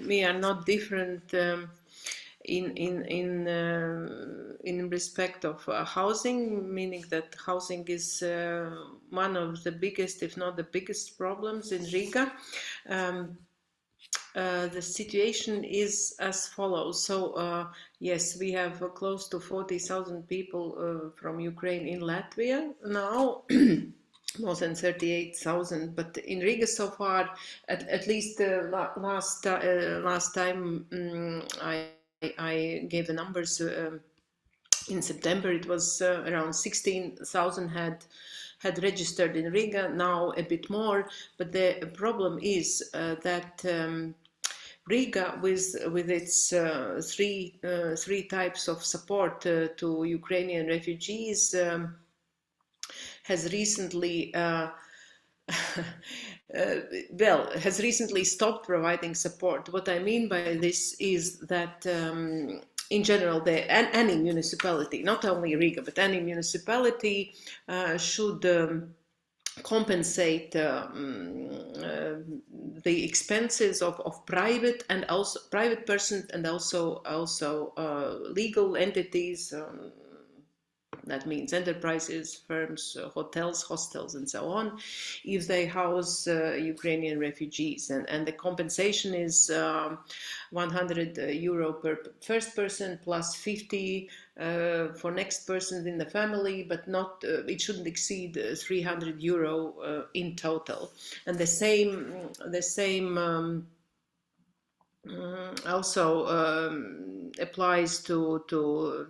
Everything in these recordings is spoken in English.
we are not different in respect of housing, meaning that housing is one of the biggest, if not the biggest, problems in Riga. The situation is as follows. So yes, we have close to 40,000 people from Ukraine in Latvia now. More than 38,000, but in Riga so far, at least last time I gave the numbers in September, it was around 16,000 had registered in Riga, now a bit more, but the problem is that Riga, with its three types of support to Ukrainian refugees, has recently has recently stopped providing support. What I mean by this is that in general, any municipality, not only Riga, but any municipality should compensate the expenses of private and also private persons and also legal entities. That means enterprises, firms, hotels, hostels, and so on, if they house Ukrainian refugees. And the compensation is 100 euro per first person plus 50 for next person in the family, but not it shouldn't exceed 300 euro in total. And the same also applies to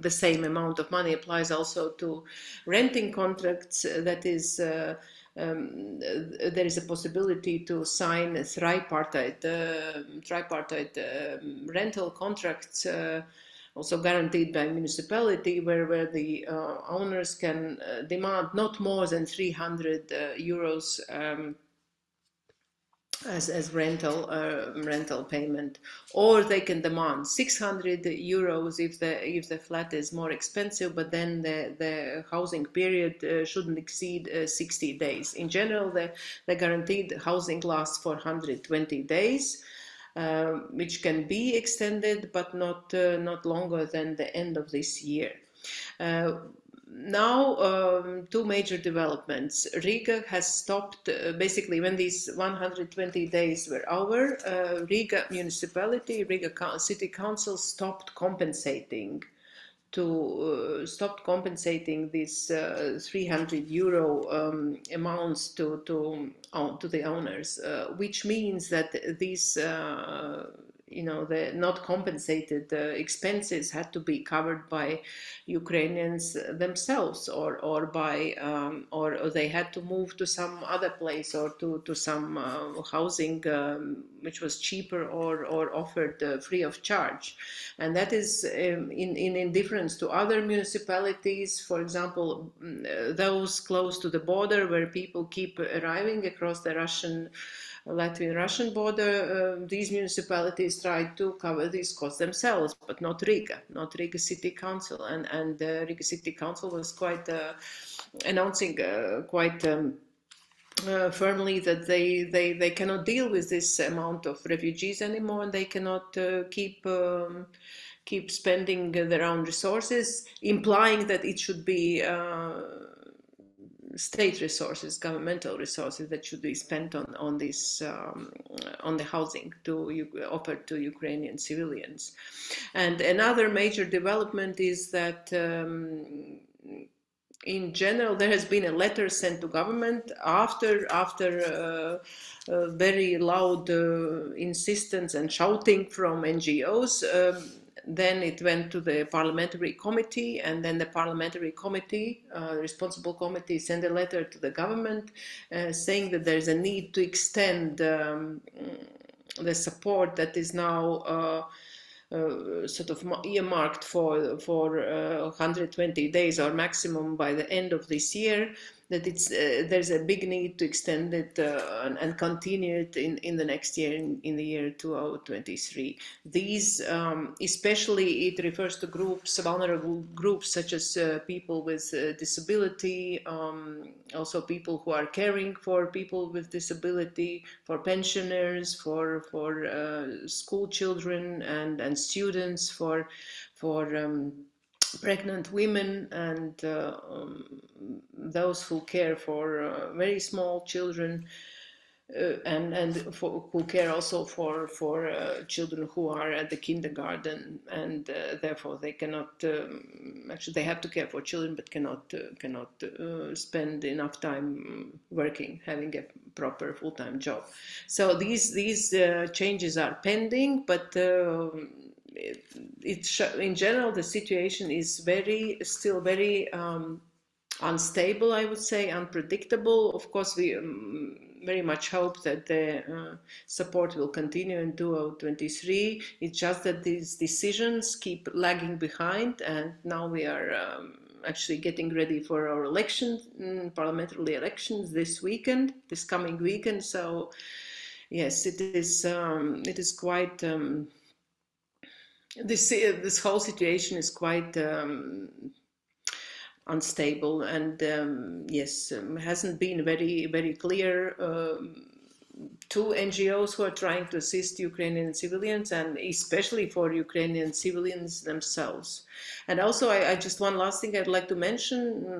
the same amount of money applies also to renting contracts. That is, there is a possibility to sign a tripartite rental contracts, also guaranteed by municipality, where the owners can demand not more than 300 euros as rental payment, or they can demand 600 euros if the flat is more expensive, but then the housing period shouldn't exceed 60 days. In general, the guaranteed housing lasts for 120 days, which can be extended, but not longer than the end of this year. Now, two major developments. Riga has stopped, basically when these 120 days were over, Riga municipality, Riga city council stopped compensating these 300 euro amounts to the owners, which means that these the not compensated expenses had to be covered by Ukrainians themselves, or they had to move to some other place, or to some housing which was cheaper or offered free of charge. And that is in difference to other municipalities, for example, those close to the border, where people keep arriving across the Latvian-Russian border. These municipalities try to cover these costs themselves, but not Riga City Council. And Riga City Council was quite announcing quite firmly that they cannot deal with this amount of refugees anymore, and they cannot keep spending their own resources, implying that it should be state resources, governmental resources, that should be spent on this on the housing offered to Ukrainian civilians. And another major development is that in general there has been a letter sent to government after very loud insistence and shouting from NGOs. Then it went to the parliamentary committee, and then the parliamentary committee, responsible committee, sent a letter to the government saying that there's a need to extend the support that is now sort of earmarked for 120 days or maximum by the end of this year, that it's there's a big need to extend it and continue it in the next year, in the year 2023. These, especially it refers to groups, vulnerable groups, such as people with disability, also people who are caring for people with disability, for pensioners, for school children and students, for pregnant women, and those who care for very small children, who care also for children who are at the kindergarten, and therefore they cannot actually they have to care for children, but cannot spend enough time working, having a proper full-time job. So these changes are pending, but in general the situation is still very unstable, I would say, unpredictable. Of course, we very much hope that the support will continue in 2023. It's just that these decisions keep lagging behind, and now we are actually getting ready for our elections, parliamentary elections this coming weekend. So yes, it is quite this whole situation is quite unstable, and yes, hasn't been very clear to NGOs who are trying to assist Ukrainian civilians, and especially for Ukrainian civilians themselves. And also, I just one last thing I'd like to mention.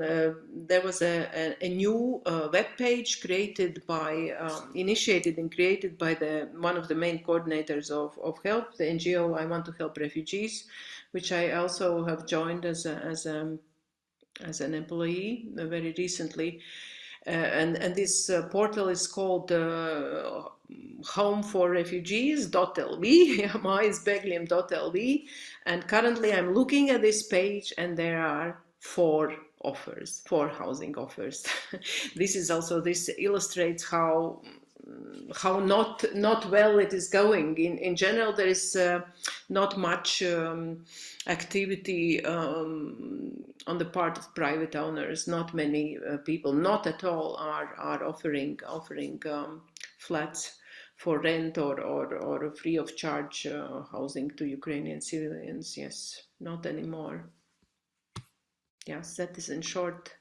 There was a new web page initiated and created by one of the main coordinators of HELP, the NGO I Want to Help Refugees, which I also have joined as an employee very recently. And this portal is called Home for Refugees.lv, maisbegļiem.lv, and currently I'm looking at this page and there are 4 housing offers. This illustrates how not well it is going. In general, there is not much activity on the part of private owners. Not many people, not at all, are offering flats for rent or free of charge housing to Ukrainian civilians. Yes, not anymore. Yes, that is in short